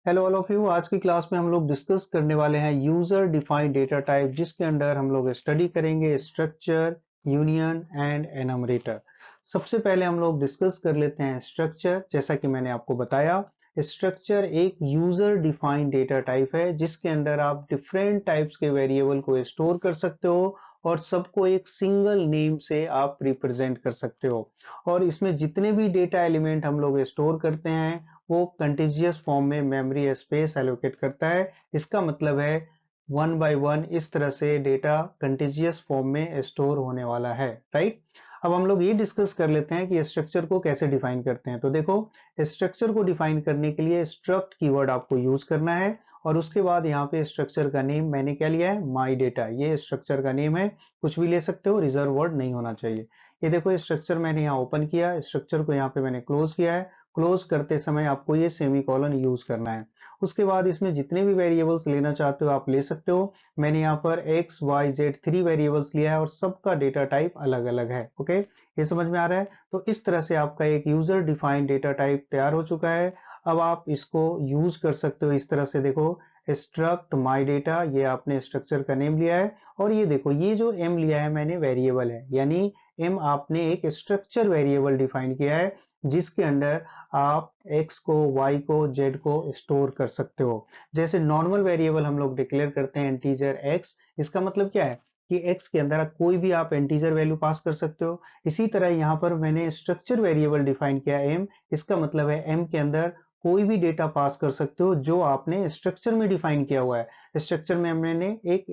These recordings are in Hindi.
Hello all of you. आज की क्लास में हम लोग डिस्कस करने वाले हैं यूजर डिफाइंड डेटा टाइप, जिसके अंदर हम लोग स्टडी करेंगे स्ट्रक्चर, यूनियन एंड एनमरेटर। सबसे पहले हम लोग डिस्कस कर लेते हैं स्ट्रक्चर। जैसा कि मैंने आपको बताया, स्ट्रक्चर एक यूजर डिफाइंड डेटा टाइप है जिसके अंदर आप डिफरेंट टाइप्स के वेरिएबल को स्टोर कर सकते हो और सबको एक सिंगल नेम से आप रिप्रेजेंट कर सकते हो। और इसमें जितने भी डेटा एलिमेंट हम लोग स्टोर करते हैं वो कंटीजियस फॉर्म में मेमोरी स्पेस एलोकेट करता है। इसका मतलब है वन बाय वन इस तरह से डेटा कंटीजियस फॉर्म में स्टोर होने वाला है, राइट। अब हम लोग ये डिस्कस कर लेते हैं कि स्ट्रक्चर को कैसे डिफाइन करते हैं। तो देखो, स्ट्रक्चर को डिफाइन करने के लिए स्ट्रक्ट कीवर्ड आपको यूज करना है और उसके बाद यहाँ पे स्ट्रक्चर का नेम मैंने क्या लिया है, माई डेटा। ये स्ट्रक्चर का नेम है, कुछ भी ले सकते हो, रिजर्व वर्ड नहीं होना चाहिए। ये देखो, स्ट्रक्चर मैंने यहाँ ओपन किया, स्ट्रक्चर को यहाँ पे मैंने क्लोज किया है। क्लोज करते समय आपको ये सेमीकोलन यूज करना है। उसके बाद इसमें जितने भी वेरिएबल्स लेना चाहते हो आप ले सकते हो। मैंने यहाँ पर एक्स वाई जेड 3 वेरिएबल्स लिया है और सबका डेटा टाइप अलग अलग है। ओके, ये समझ में आ रहा है। तो इस तरह से आपका एक यूजर डिफाइंड डेटा टाइप तैयार हो चुका है। अब आप इसको यूज कर सकते हो इस तरह से। देखो, स्ट्रक्ट माई डेटा, ये आपने स्ट्रक्चर का नेम लिया है। और ये देखो, ये जो एम लिया है मैंने वेरिएबल है, यानी एम आपने एक स्ट्रक्चर वेरिएबल डिफाइन किया है जिसके अंदर आप x को, y को, z को स्टोर कर सकते हो। जैसे नॉर्मल वेरिएबल हम लोग डिक्लेयर करते हैं इंटीजर x, इसका मतलब क्या है कि x के अंदर कोई भी आप इंटीजर वैल्यू पास कर सकते हो। इसी तरह यहाँ पर मैंने स्ट्रक्चर वेरिएबल डिफाइन किया m, इसका मतलब है m के अंदर कोई भी डेटा पास कर सकते हो जो आपने स्ट्रक्चर में डिफाइन किया हुआ है। स्ट्रक्चर में मैंने एक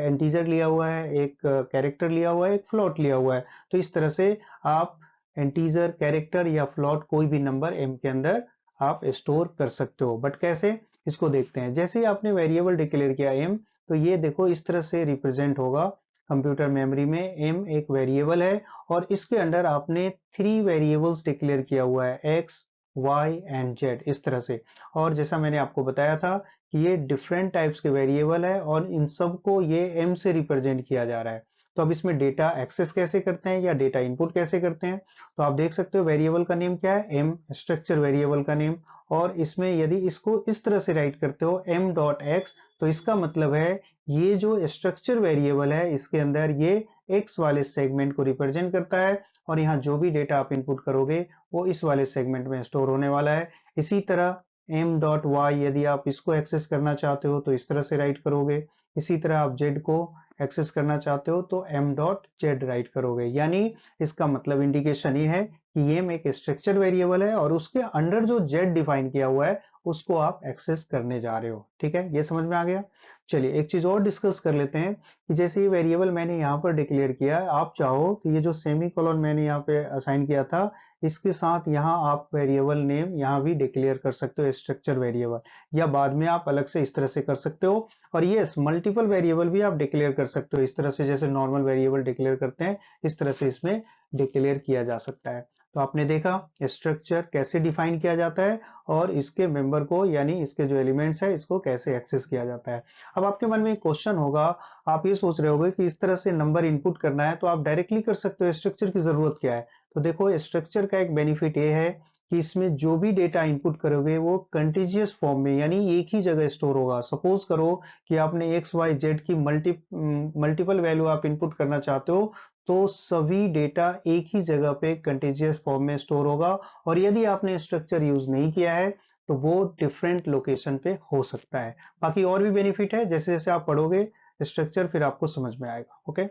इंटीजर लिया हुआ है, एक कैरेक्टर लिया हुआ है, एक फ्लोट लिया हुआ है। तो इस तरह से आप इंटीजर, कैरेक्टर या फ्लोट कोई भी नंबर m के अंदर आप स्टोर कर सकते हो। बट कैसे, इसको देखते हैं। जैसे ही आपने वेरिएबल डिक्लेयर किया m, तो ये देखो इस तरह से रिप्रेजेंट होगा कंप्यूटर मेमोरी में। m एक वेरिएबल है और इसके अंदर आपने 3 वेरिएबल्स डिक्लेयर किया हुआ है, x y एंड z, इस तरह से। और जैसा मैंने आपको बताया था कि ये डिफरेंट टाइप्स के वेरिएबल है और इन सबको ये m से रिप्रेजेंट किया जा रहा है। तो अब इसमें डेटा एक्सेस कैसे करते हैं या डेटा इनपुट कैसे करते हैं, तो आप देख सकते हो वेरिएबल का नेम क्या है, m, स्ट्रक्चर वेरिएबल का नेम। और इसमें यदि इसको इस तरह से राइट करते हो m डॉट एक्स, तो इसका मतलब है ये जो स्ट्रक्चर वेरिएबल है इसके अंदर ये x वाले सेगमेंट को रिप्रेजेंट करता है और यहाँ जो भी डेटा आप इनपुट करोगे वो इस वाले सेगमेंट में स्टोर होने वाला है। इसी तरह m डॉट वाई, यदि आप इसको एक्सेस करना चाहते हो तो इस तरह से राइट करोगे। इसी तरह आप z को एक्सेस करना चाहते हो तो m डॉट जेड राइट करोगे। यानी इसका मतलब इंडिकेशन ये है कि ये एक स्ट्रक्चर वेरिएबल है और उसके अंडर जो z डिफाइन किया हुआ है उसको आप एक्सेस करने जा रहे हो। ठीक है, ये समझ में आ गया। चलिए एक चीज और डिस्कस कर लेते हैं कि जैसे ये वेरिएबल मैंने यहाँ पर डिक्लेयर किया है, आप चाहो तो ये जो सेमी कॉलन मैंने यहाँ पे असाइन किया था इसके साथ यहाँ आप वेरिएबल नेम यहाँ भी डिक्लेयर कर सकते हो, स्ट्रक्चर वेरिएबल, या बाद में आप अलग से इस तरह से कर सकते हो। और यस, मल्टीपल वेरिएबल भी आप डिक्लेयर कर सकते हो इस तरह से, जैसे नॉर्मल वेरिएबल डिक्लेयर करते हैं इस तरह से इसमें डिक्लेयर किया जा सकता है। तो आपने देखा स्ट्रक्चर कैसे डिफाइन किया जाता है और इसके मेंबर को, यानी इसके जो एलिमेंट्स है, इसको कैसे एक्सेस किया जाता है। अब आपके मन में एक क्वेश्चन होगा, आप ये सोच रहे होगे कि इस तरह से नंबर इनपुट करना है तो आप डायरेक्टली कर सकते हो, स्ट्रक्चर की जरूरत क्या है। तो देखो, स्ट्रक्चर का एक बेनिफिट ये है कि इसमें जो भी डेटा इनपुट करोगे वो कंटीजियस फॉर्म में, यानी एक ही जगह स्टोर होगा। सपोज करो कि आपने एक्स वाई जेड की मल्टीपल वैल्यू आप इनपुट करना चाहते हो, तो सभी डेटा एक ही जगह पे कंटीजियस फॉर्म में स्टोर होगा। और यदि आपने स्ट्रक्चर यूज नहीं किया है तो वो डिफरेंट लोकेशन पे हो सकता है। बाकी और भी बेनिफिट है, जैसे जैसे आप पढ़ोगे स्ट्रक्चर फिर आपको समझ में आएगा। ओके,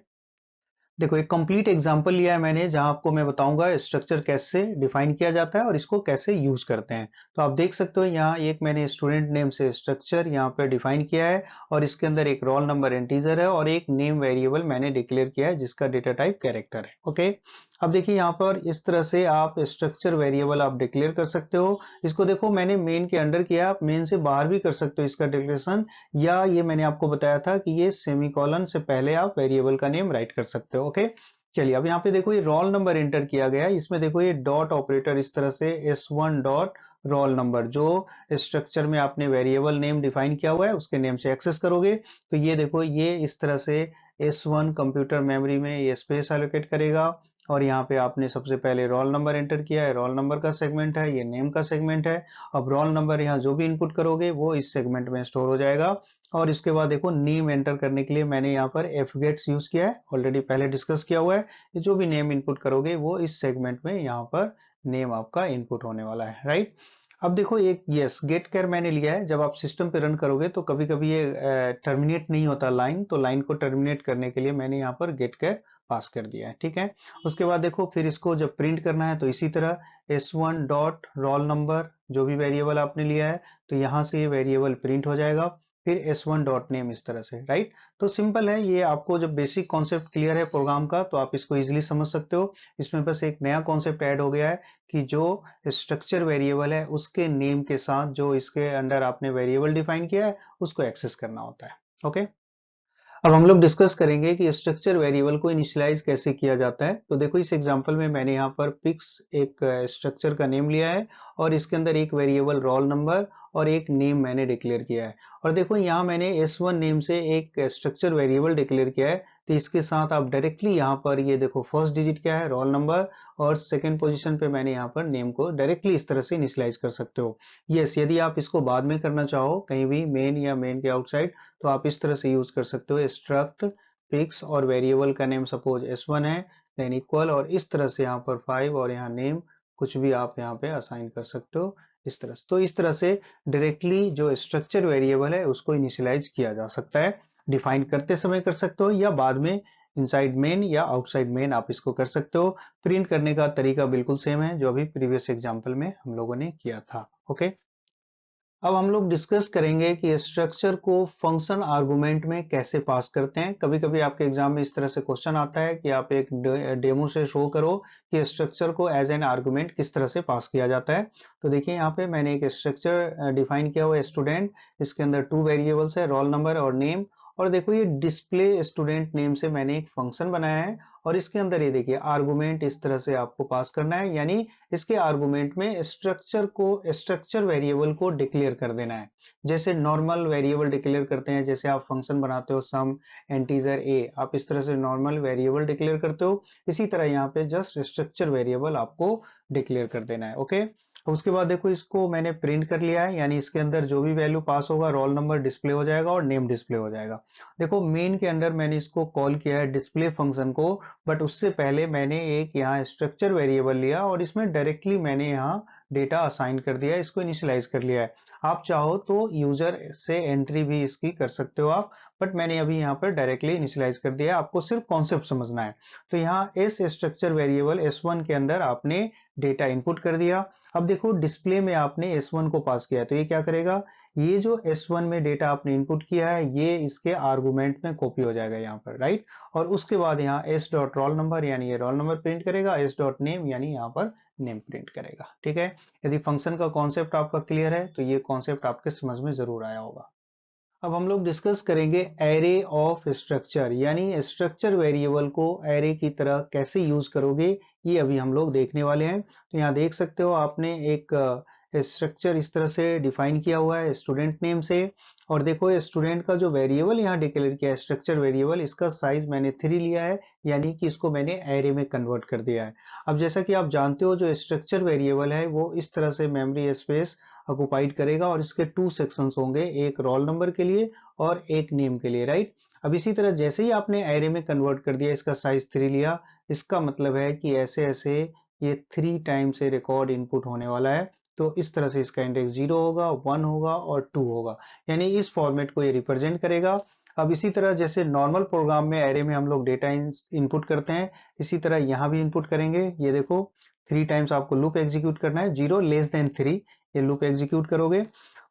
देखो एक कंप्लीट एग्जांपल लिया है मैंने जहां आपको मैं बताऊंगा स्ट्रक्चर कैसे डिफाइन किया जाता है और इसको कैसे यूज करते हैं। तो आप देख सकते हो यहाँ एक मैंने स्टूडेंट नेम से स्ट्रक्चर यहाँ पे डिफाइन किया है और इसके अंदर एक रोल नंबर इंटीजर है और एक नेम वेरिएबल मैंने डिक्लेयर किया है जिसका डेटा टाइप कैरेक्टर है। ओके, अब देखिए यहाँ पर इस तरह से आप स्ट्रक्चर वेरिएबल आप डिक्लेयर कर सकते हो। इसको देखो मैंने मेन के अंडर किया, आप मेन से बाहर भी कर सकते हो इसका डिक्लेरेशन, या ये मैंने आपको बताया था कि ये सेमीकोलन से पहले आप वेरिएबल का नेम राइट कर सकते हो। ओके, चलिए अब यहाँ पे देखो ये रोल नंबर एंटर किया गया है, इसमें देखो ये डॉट ऑपरेटर इस तरह से S1 डॉट रोल नंबर, जो स्ट्रक्चर में आपने वेरिएबल नेम डिफाइन किया हुआ है उसके नेम से एक्सेस करोगे तो ये देखो ये इस तरह से S1 कंप्यूटर मेमोरी में ये स्पेस एलोकेट करेगा और यहाँ पे आपने सबसे पहले रोल नंबर एंटर किया है, रोल नंबर का सेगमेंट है, ये नेम का सेगमेंट है। अब रोल नंबर यहाँ जो भी इनपुट करोगे वो इस सेगमेंट में स्टोर हो जाएगा। और इसके बाद देखो नेम एंटर करने के लिए मैंने यहाँ पर fgets यूज किया है, ऑलरेडी पहले डिस्कस किया हुआ है। जो भी नेम इनपुट करोगे वो इस सेगमेंट में यहाँ पर नेम आपका इनपुट होने वाला है, राइट। अब देखो एक यस गेट केयर मैंने लिया है। जब आप सिस्टम पे रन करोगे तो कभी कभी ये टर्मिनेट नहीं होता लाइन, तो लाइन को टर्मिनेट करने के लिए मैंने यहाँ पर गेट केयर पास कर दिया है, ठीक है। उसके बाद देखो फिर इसको जब प्रिंट करना है तो इसी तरह s1 डॉट रोल नंबर जो भी वेरिएबल आपने लिया है तो यहाँ से ये वेरिएबल प्रिंट हो जाएगा। फिर s1 डॉट नेम इस तरह से, राइट। तो सिंपल है ये। आपको जब बेसिक कॉन्सेप्ट क्लियर है प्रोग्राम का तो आप इसको इजीली समझ सकते हो। इसमें बस एक नया कॉन्सेप्ट ऐड हो गया है कि जो स्ट्रक्चर वेरिएबल है उसके नेम के साथ जो इसके अंडर आपने वेरिएबल डिफाइन किया है उसको एक्सेस करना होता है, ओके। अब हम लोग डिस्कस करेंगे कि स्ट्रक्चर वेरिएबल को इनिशियलाइज कैसे किया जाता है। तो देखो इस एग्जांपल में मैंने यहाँ पर पिक्स एक स्ट्रक्चर का नेम लिया है और इसके अंदर एक वेरिएबल रोल नंबर और एक नेम मैंने डिक्लेयर किया है। और देखो यहाँ मैंने s1 नेम से एक स्ट्रक्चर वेरिएबल डिक्लेयर किया है। तो इसके साथ आप डायरेक्टली यहाँ पर ये देखो फर्स्ट डिजिट क्या है, रोल नंबर, और सेकेंड पोजिशन पे मैंने यहाँ पर नेम को डायरेक्टली इस तरह से इनिशियलाइज कर सकते हो। यस, यदि आप इसको बाद में करना चाहो कहीं भी मेन या मेन के आउटसाइड तो आप इस तरह से यूज कर सकते हो स्ट्रक्ट पिक्स और वेरिएबल का नेम सपोज s1 है, देन इक्वल, और इस तरह से यहाँ पर 5 और यहाँ नेम कुछ भी आप यहाँ पे असाइन कर सकते हो इस तरह से। तो इस तरह से डायरेक्टली जो स्ट्रक्चर वेरिएबल है उसको इनिशियलाइज किया जा सकता है। डिफाइन करते समय कर सकते हो या बाद में इनसाइड मेन या आउटसाइड मेन आप इसको कर सकते हो। प्रिंट करने का तरीका बिल्कुल सेम है जो अभी प्रीवियस एग्जाम्पल में हम लोगों ने किया था, ओके। अब हम लोग डिस्कस करेंगे कि स्ट्रक्चर को फंक्शन आर्गुमेंट में कैसे पास करते हैं। कभी कभी आपके एग्जाम में इस तरह से क्वेश्चन आता है कि आप एक डेमो से शो करो कि स्ट्रक्चर को एज एन आर्गुमेंट किस तरह से पास किया जाता है। तो देखिए यहाँ पे मैंने एक स्ट्रक्चर डिफाइन किया हुआ है स्टूडेंट। इसके अंदर 2 वेरिएबल्स है, रोल नंबर और नेम। और देखो ये डिस्प्ले स्टूडेंट नेम से मैंने एक फंक्शन बनाया है और इसके अंदर ये देखिए आर्गुमेंट इस तरह से आपको पास करना है, यानी इसके आर्गुमेंट में स्ट्रक्चर वेरिएबल को डिक्लेयर कर देना है। जैसे नॉर्मल वेरिएबल डिक्लेयर करते हैं, जैसे आप फंक्शन बनाते हो सम इंटीजर ए, आप इस तरह से नॉर्मल वेरिएबल डिक्लेयर करते हो, इसी तरह यहाँ पे जस्ट स्ट्रक्चर वेरिएबल आपको डिक्लेयर कर देना है, ओके। उसके बाद देखो इसको मैंने प्रिंट कर लिया है, यानी इसके अंदर जो भी वैल्यू पास होगा रोल नंबर डिस्प्ले हो जाएगा और नेम डिस्प्ले हो जाएगा। देखो मेन के अंदर मैंने इसको कॉल किया है डिस्प्ले फंक्शन को, बट उससे पहले मैंने एक यहाँ स्ट्रक्चर वेरिएबल लिया और इसमें डायरेक्टली मैंने यहाँ डेटा असाइन कर दिया है, इसको इनिशियलाइज कर लिया है। आप चाहो तो यूजर से एंट्री भी इसकी कर सकते हो आप, बट मैंने अभी यहाँ पर डायरेक्टली इनिशियलाइज कर दिया है। आपको सिर्फ कॉन्सेप्ट समझना है। तो यहाँ इस स्ट्रक्चर वेरिएबल s1 के अंदर आपने डेटा इनपुट कर दिया। अब देखो डिस्प्ले में आपने s1 को पास किया है तो ये क्या करेगा, ये जो s1 में डेटा आपने इनपुट किया है ये इसके आर्गुमेंट में कॉपी हो जाएगा यहाँ पर, राइट। और उसके बाद यहाँ s डॉट रोल नंबर यानी ये रोल नंबर प्रिंट करेगा, s डॉट नेम यानी यहाँ पर नेम प्रिंट करेगा, ठीक है। यदि फंक्शन का कॉन्सेप्ट आपका क्लियर है तो ये कॉन्सेप्ट आपके समझ में जरूर आया होगा। अब हम लोग डिस्कस करेंगे एरे ऑफ स्ट्रक्चर, यानी स्ट्रक्चर वेरिएबल को एरे की तरह कैसे यूज करोगे, ये अभी हम लोग देखने वाले हैं। तो यहाँ देख सकते हो आपने एक स्ट्रक्चर इस तरह से डिफाइन किया हुआ है स्टूडेंट नेम से। और देखो स्टूडेंट का जो वेरिएबल यहाँ डिक्लेयर किया है स्ट्रक्चर वेरिएबल, इसका साइज मैंने 3 लिया है, यानी कि इसको मैंने एरे में कन्वर्ट कर दिया है। अब जैसा कि आप जानते हो जो स्ट्रक्चर वेरिएबल है वो इस तरह से मेमोरी स्पेस ऑक्युपाइड करेगा और इसके 2 सेक्शंस होंगे, एक रोल नंबर के लिए और एक नेम के लिए, राइट। अब इसी तरह जैसे ही आपने एरे में कन्वर्ट कर दिया, इसका साइज 3 लिया, इसका मतलब है कि ऐसे ऐसे ये 3 टाइम से रिकॉर्ड इनपुट होने वाला है। तो इस तरह से इसका इंडेक्स 0 होगा, 1 होगा और 2 होगा, यानी इस फॉर्मेट को ये रिप्रेजेंट करेगा। अब इसी तरह जैसे नॉर्मल प्रोग्राम में एरे में हम लोग डेटा इनपुट करते हैं, इसी तरह यहाँ भी इनपुट करेंगे। ये देखो 3 टाइम्स आपको लूप एग्जीक्यूट करना है, 0 लेस देन 3 ये लूप एग्जीक्यूट करोगे।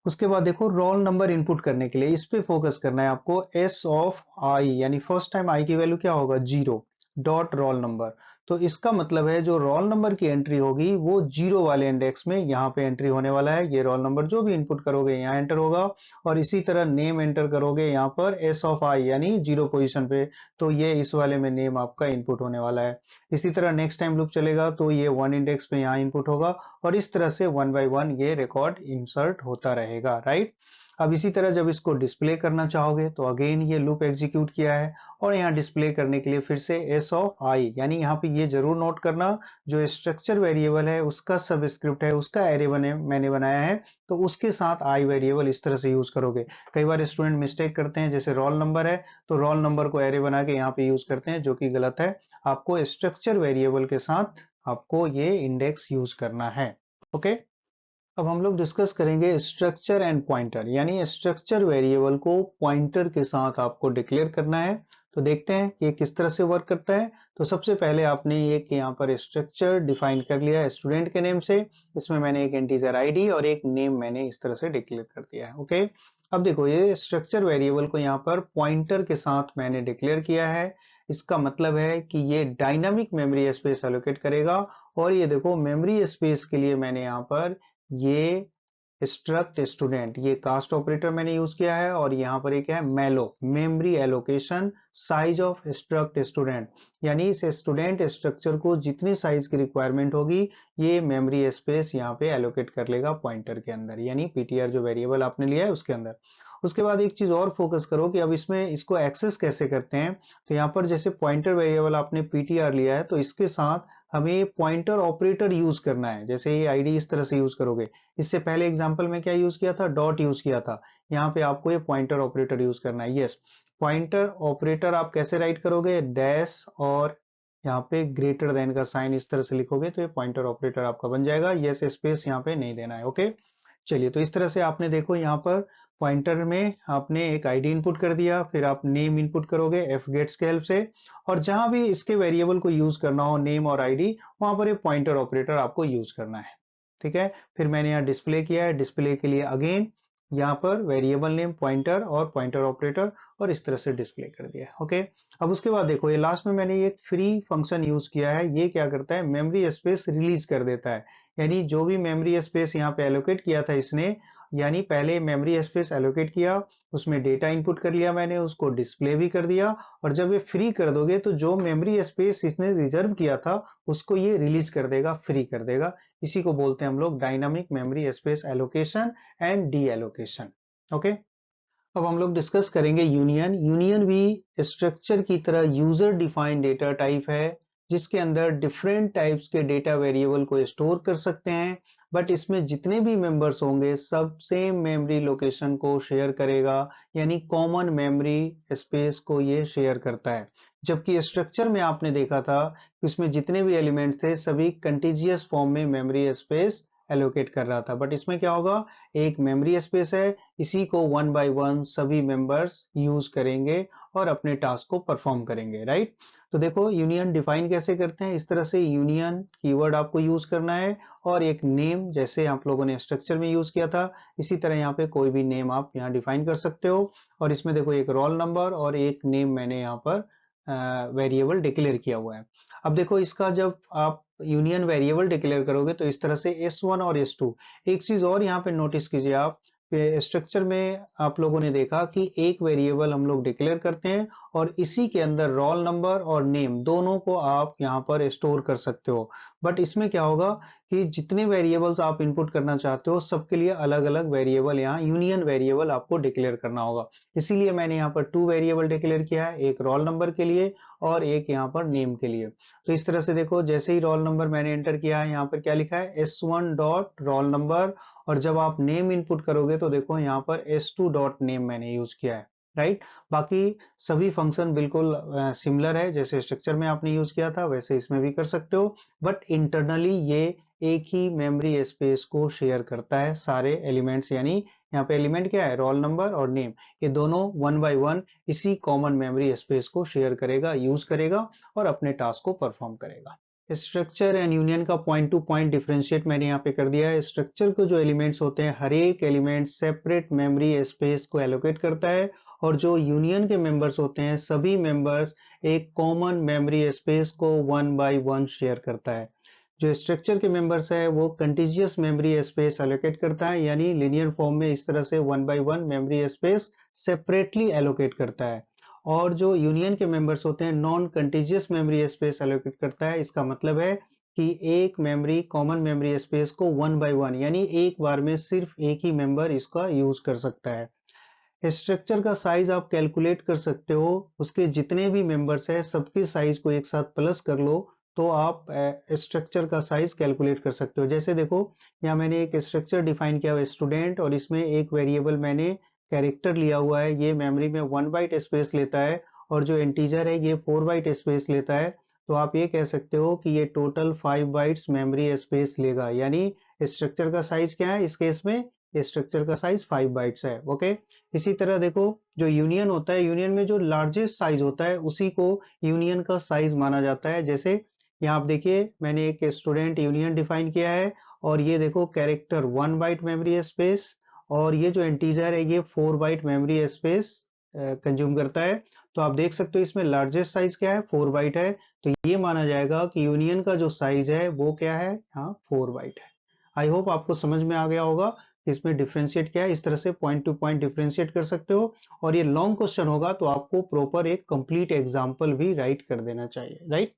उसके बाद देखो रोल नंबर इनपुट करने के लिए इस पे फोकस करना है आपको, एस ऑफ आई यानी फर्स्ट टाइम आई की वैल्यू क्या होगा 0 डॉट रोल नंबर। तो इसका मतलब है जो रोल नंबर की एंट्री होगी वो 0 वाले इंडेक्स में यहाँ पे एंट्री होने वाला है। ये रोल नंबर जो भी इनपुट करोगे यहाँ एंटर होगा, और इसी तरह नेम एंटर करोगे यहाँ पर एस ऑफ आई यानी 0 पोजिशन पे, तो ये इस वाले में नेम आपका इनपुट होने वाला है। इसी तरह नेक्स्ट टाइम लूप चलेगा तो ये 1 इंडेक्स पे यहाँ इनपुट होगा, और इस तरह से 1 बाय 1 ये रिकॉर्ड इंसर्ट होता रहेगा, राइट। अब इसी तरह जब इसको डिस्प्ले करना चाहोगे तो अगेन ये लूप एग्जीक्यूट किया है, और यहाँ डिस्प्ले करने के लिए फिर से s ऑफ i, यानी यहाँ पे ये जरूर नोट करना, जो स्ट्रक्चर वेरिएबल है उसका सबस्क्रिप्ट है, उसका एरे मैंने बनाया है, तो उसके साथ i वेरिएबल इस तरह से यूज करोगे। कई बार स्टूडेंट मिस्टेक करते हैं, जैसे रोल नंबर है तो रोल नंबर को एरे बना के यहाँ पे यूज करते हैं, जो कि गलत है। आपको स्ट्रक्चर वेरिएबल के साथ आपको ये इंडेक्स यूज करना है। ओके, अब हम लोग डिस्कस करेंगे स्ट्रक्चर एंड पॉइंटर, यानी स्ट्रक्चर वेरिएबल को पॉइंटर के साथ आपको डिक्लेयर करना है। तो देखते हैं कि ये किस तरह से वर्क करता है। तो सबसे पहले आपने एक यहाँ पर स्ट्रक्चर डिफाइन कर लिया स्टूडेंट के नेम से, इसमें मैंने एक इंटीजर आईडी और एक नेम मैंने इस तरह से डिक्लेयर कर दिया है। ओके, अब देखो ये स्ट्रक्चर वेरिएबल को यहाँ पर पॉइंटर के साथ मैंने डिक्लेयर किया है। इसका मतलब है कि ये डायनामिक मेमोरी स्पेस एलोकेट करेगा। और ये देखो मेमोरी स्पेस के लिए मैंने यहाँ पर ये स्ट्रक्ट स्टूडेंट, ये कास्ट ऑपरेटर मैंने यूज किया है, और यहाँ पर एक है मेलो, memory allocation size of struct student, यानी इस स्टूडेंट स्ट्रक्चर को जितनी साइज की रिक्वायरमेंट होगी ये मेमोरी स्पेस यहाँ पे एलोकेट कर लेगा पॉइंटर के अंदर, यानी पीटीआर जो वेरिएबल आपने लिया है उसके अंदर। उसके बाद एक चीज और फोकस करो कि अब इसमें इसको एक्सेस कैसे करते हैं। तो यहाँ पर जैसे पॉइंटर वेरिएबल आपने पीटीआर लिया है, तो इसके साथ हमें पॉइंटर ऑपरेटर यूज करना है। जैसे ये आईडी इस तरह से यूज करोगे, इससे पहले एग्जांपल में क्या यूज किया था, डॉट यूज किया था। यहाँ पे आपको ये पॉइंटर ऑपरेटर यूज करना है। यस, पॉइंटर ऑपरेटर आप कैसे राइट करोगे, डैश और यहाँ पे ग्रेटर देन का साइन इस तरह से लिखोगे तो ये पॉइंटर ऑपरेटर आपका बन जाएगा। यस, स्पेस यहाँ पे नहीं देना है। ओके, चलिए, तो इस तरह से आपने देखो यहाँ पर पॉइंटर में आपने एक आईडी इनपुट कर दिया, फिर आप नेम इनपुट करोगे एफ गेट्स के हेल्प से, और जहां भी इसके वेरिएबल को यूज करना हो नेम और आईडी, वहां पर ये पॉइंटर ऑपरेटर आपको यूज करना है। ठीक है, फिर मैंने यहाँ डिस्प्ले किया है, डिस्प्ले के लिए अगेन यहाँ पर वेरिएबल नेम पॉइंटर और पॉइंटर ऑपरेटर, और इस तरह से डिस्प्ले कर दिया। ओके, अब उसके बाद देखो ये लास्ट में मैंने एक फ्री फंक्शन यूज किया है। ये क्या करता है, मेमोरी स्पेस रिलीज कर देता है, यानी जो भी मेमोरी स्पेस यहाँ पे एलोकेट किया था इसने, यानी पहले मेमोरी स्पेस एलोकेट किया, उसमें डेटा इनपुट कर लिया मैंने, उसको डिस्प्ले भी कर दिया, और जब ये फ्री कर दोगे तो जो मेमोरी स्पेस इसने रिजर्व किया था उसको ये रिलीज कर देगा, फ्री कर देगा। इसी को बोलते हैं हम लोग dynamic memory space allocation and D allocation. Okay, अब हम लोग डिस्कस करेंगे यूनियन। यूनियन भी स्ट्रक्चर की तरह यूजर डिफाइंड डेटा टाइप है, जिसके अंदर डिफरेंट टाइप्स के डेटा वेरिएबल को स्टोर कर सकते हैं, बट इसमें जितने भी मेंबर्स होंगे सब सेम मेमोरी लोकेशन को शेयर करेगा, यानी कॉमन मेमोरी स्पेस को ये शेयर करता है। जबकि स्ट्रक्चर में आपने देखा था कि इसमें जितने भी एलिमेंट थे सभी कंटीजियस फॉर्म में मेमोरी स्पेस एलोकेट कर रहा था, बट इसमें क्या होगा, एक मेमोरी स्पेस है, इसी को वन बाय वन सभी मेंबर्स यूज करेंगे और अपने टास्क को परफॉर्म करेंगे। राइट, तो देखो यूनियन डिफाइन कैसे करते हैं, इस तरह से यूनियन कीवर्ड आपको यूज करना है, और एक नेम जैसे आप लोगों ने स्ट्रक्चर में यूज किया था, इसी तरह यहाँ पे कोई भी नेम आप यहाँ डिफाइन कर सकते हो। और इसमें देखो एक रोल नंबर और एक नेम मैंने यहाँ पर वेरिएबल डिक्लेयर किया हुआ है। अब देखो इसका जब आप यूनियन वेरिएबल डिक्लेयर करोगे तो इस तरह से S1 और S2। एक चीज और यहाँ पे नोटिस कीजिए आप, स्ट्रक्चर में आप लोगों ने देखा कि एक वेरिएबल हम लोग डिक्लेयर करते हैं और इसी के अंदर रोल नंबर और नेम दोनों को आप यहाँ पर स्टोर कर सकते हो। बट इसमें क्या होगा कि जितने वेरिएबल्स आप इनपुट करना चाहते हो सबके लिए अलग अलग वेरिएबल यहाँ यूनियन वेरिएबल आपको डिक्लेयर करना होगा। इसीलिए मैंने यहाँ पर 2 वेरिएबल डिक्लेयर किया है, एक रोल नंबर के लिए और एक यहाँ पर नेम के लिए। तो इस तरह से देखो जैसे ही रोल नंबर मैंने एंटर किया है, यहाँ पर क्या लिखा है, S1 डॉट रोल नंबर, और जब आप नेम इनपुट करोगे तो देखो यहाँ पर S2 डॉट नेम मैंने यूज किया है। राइट, बाकी सभी फंक्शन बिल्कुल सिमिलर है, जैसे स्ट्रक्चर में आपने यूज किया था वैसे इसमें भी कर सकते हो, बट इंटरनली ये एक ही मेमोरी स्पेस को शेयर करता है सारे एलिमेंट्स, यानी यहाँ पे एलिमेंट क्या है, रोल नंबर और नेम, ये दोनों वन बाय वन इसी कॉमन मेमोरी स्पेस को शेयर करेगा, यूज करेगा और अपने टास्क को परफॉर्म करेगा। स्ट्रक्चर एंड यूनियन का पॉइंट टू पॉइंट डिफरेंशिएट मैंने यहाँ पे कर दिया है। स्ट्रक्चर के जो एलिमेंट्स होते हैं हर एक एलिमेंट सेपरेट मेमोरी स्पेस को एलोकेट करता है, और जो यूनियन के मेंबर्स होते हैं सभी मेंबर्स एक कॉमन मेमोरी स्पेस को वन बाय वन शेयर करता है। जो स्ट्रक्चर के मेंबर्स है वो कंटीजियस मेमोरी स्पेस एलोकेट करता है, यानी लिनियर फॉर्म में इस तरह से one by one memory space separately allocate करता है। और जो यूनियन के मेंबर्स होते हैं non contiguous memory space allocate करता है। इसका मतलब है कि एक मेमोरी कॉमन मेमोरी स्पेस को वन बाय वन, यानी एक बार में सिर्फ एक ही मेंबर इसका यूज कर सकता है। स्ट्रक्चर का साइज आप कैलकुलेट कर सकते हो, उसके जितने भी मेंबर्स हैं सबके साइज को एक साथ प्लस कर लो तो आप स्ट्रक्चर का साइज कैलकुलेट कर सकते हो। जैसे देखो यहाँ मैंने एक स्ट्रक्चर डिफाइन किया हुआ स्टूडेंट, और इसमें एक वेरिएबल मैंने कैरेक्टर लिया हुआ है, ये मेमोरी में 1 बाइट स्पेस लेता है, और जो इंटीजर है ये 4 बाइट स्पेस लेता है। तो आप ये कह सकते हो कि ये टोटल 5 बाइट्स मेमोरी स्पेस लेगा, यानी स्ट्रक्चर का साइज क्या है इस केस में, स्ट्रक्चर का साइज 5 बाइट्स है। ओके, इसी तरह देखो जो यूनियन होता है, यूनियन में जो लार्जेस्ट साइज होता है उसी को यूनियन का साइज माना जाता है। जैसे यहाँ आप देखिए मैंने एक स्टूडेंट यूनियन डिफाइन किया है, और ये देखो कैरेक्टर 1 बाइट मेमोरी स्पेस, और ये जो इंटीजर है ये 4 बाइट मेमोरी स्पेस कंज्यूम करता है। तो आप देख सकते हो इसमें लार्जेस्ट साइज क्या है, 4 बाइट है। तो ये माना जाएगा कि यूनियन का जो साइज है वो क्या है, हाँ 4 बाइट है। आई होप आपको समझ में आ गया होगा कि इसमें डिफरेंशिएट क्या है, इस तरह से पॉइंट टू पॉइंट डिफरेंशिएट कर सकते हो। और ये लॉन्ग क्वेश्चन होगा तो आपको प्रॉपर एक कंप्लीट एग्जांपल भी राइट कर देना चाहिए, राइट।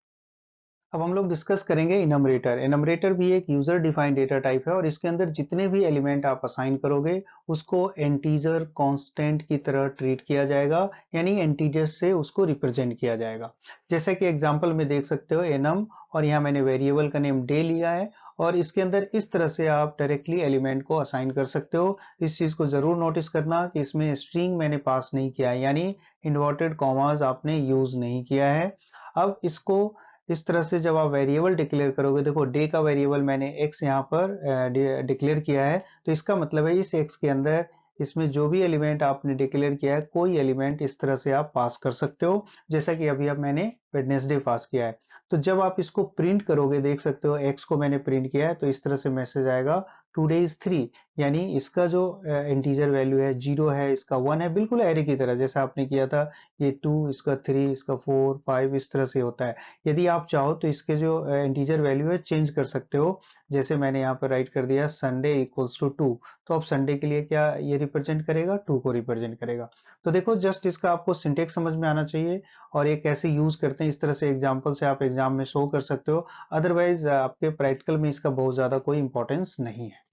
अब हम लोग डिस्कस करेंगे इनमरेटर। इनमरेटर भी एक यूजर डिफाइंड डेटा टाइप है, और इसके अंदर जितने भी एलिमेंट आप असाइन करोगे उसको इंटीजर कांस्टेंट की तरह ट्रीट किया जाएगा, यानी इंटीजर से उसको रिप्रेजेंट किया जाएगा। जैसे कि एग्जांपल में देख सकते हो एनम, और यहाँ मैंने वेरिएबल का नेम डे लिया है, और इसके अंदर इस तरह से आप डायरेक्टली एलिमेंट को असाइन कर सकते हो। इस चीज को जरूर नोटिस करना कि इसमें स्ट्रिंग मैंने पास नहीं किया है, यानी इन्वर्टेड कॉमास आपने यूज नहीं किया है। अब इसको इस तरह से जब आप वेरिएबल डिक्लेयर करोगे, देखो डे का वेरिएबल मैंने x यहाँ पर डिक्लेयर किया है, तो इसका मतलब है इस x के अंदर इसमें जो भी एलिमेंट आपने डिक्लेयर किया है कोई एलिमेंट इस तरह से आप पास कर सकते हो, जैसा कि अभी अब मैंने वेडनेसडे पास किया है। तो जब आप इसको प्रिंट करोगे देख सकते हो x को मैंने प्रिंट किया है, तो इस तरह से मैसेज आएगा टुडे इज 3, यानी इसका जो इंटीजर वैल्यू है 0 है, इसका 1 है, बिल्कुल एरे की तरह जैसा आपने किया था। ये 2, इसका 3, इसका 4, 5 इस तरह से होता है। यदि आप चाहो तो इसके जो इंटीजर वैल्यू है चेंज कर सकते हो, जैसे मैंने यहाँ पर राइट कर दिया संडे इक्वल्स टू 2, तो अब संडे के लिए क्या ये रिप्रेजेंट करेगा, 2 को रिप्रेजेंट करेगा। तो देखो जस्ट इसका आपको सिंटेक्स समझ में आना चाहिए, और ये कैसे यूज करते हैं इस तरह से एग्जाम्पल से आप एग्जाम में शो कर सकते हो। अदरवाइज आपके प्रैक्टिकल में इसका बहुत ज्यादा कोई इंपॉर्टेंस नहीं है।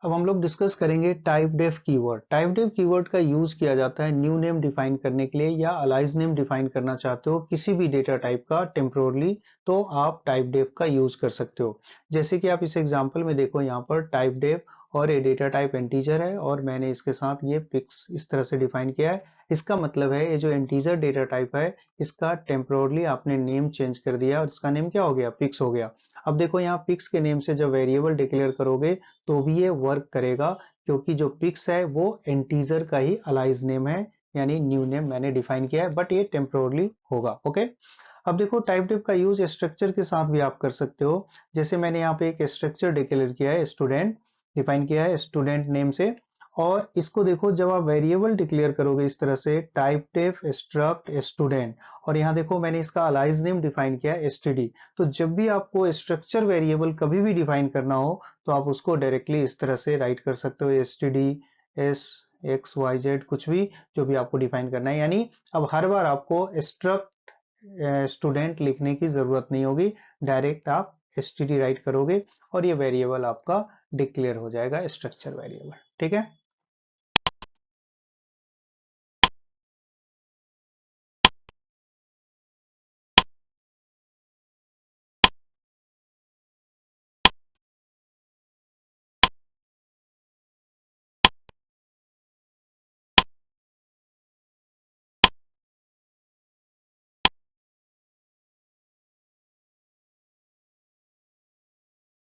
अब हम लोग डिस्कस करेंगे typedef keyword. Typedef keyword का यूज किया जाता है न्यू नेम डिफाइन करने के लिए, या अलाइज नेम डिफाइन करना चाहते हो किसी भी डेटा टाइप का टेम्पोरली, तो आप टाइप डेफ का यूज कर सकते हो। जैसे कि आप इस एग्जांपल में देखो यहाँ पर टाइप डेफ, और ये डेटा टाइप इंटीजर है, और मैंने इसके साथ ये पिक्स इस तरह से डिफाइन किया है। इसका मतलब है ये जो इंटीजर डेटा टाइप है इसका टेम्पोरली आपने नेम चेंज कर दिया, और इसका नेम क्या हो गया, पिक्स हो गया। अब देखो यहाँ पिक्स के नेम से जब वेरिएबल डिक्लेयर करोगे तो भी ये वर्क करेगा, क्योंकि जो पिक्स है वो इंटीजर का ही अलाइज नेम है, यानी न्यू नेम मैंने डिफाइन किया है, बट ये टेम्पोरली होगा। ओके, अब देखो टाइप डिफ का यूज स्ट्रक्चर के साथ भी आप कर सकते हो। जैसे मैंने यहाँ पे एक स्ट्रक्चर डिक्लेयर किया है, स्टूडेंट डिफाइन किया है स्टूडेंट नेम से, और इसको देखो जब आप वेरिएबल डिक्लेयर करोगे इस तरह से टाइप डिफ स्ट्रक्ट स्टूडेंट, और यहाँ देखो मैंने इसका अलाइज नेम डिफाइन किया है std। तो जब भी आपको स्ट्रक्चर वेरिएबल कभी भी डिफाइन करना हो तो आप उसको डायरेक्टली इस तरह से राइट कर सकते हो, std s x y z कुछ भी जो भी आपको डिफाइन करना है, यानी अब हर बार आपको स्ट्रक्ट स्टूडेंट लिखने की जरूरत नहीं होगी, डायरेक्ट आप std राइट करोगे और ये वेरिएबल आपका डिक्लेयर हो जाएगा स्ट्रक्चर वेरिएबल। ठीक है।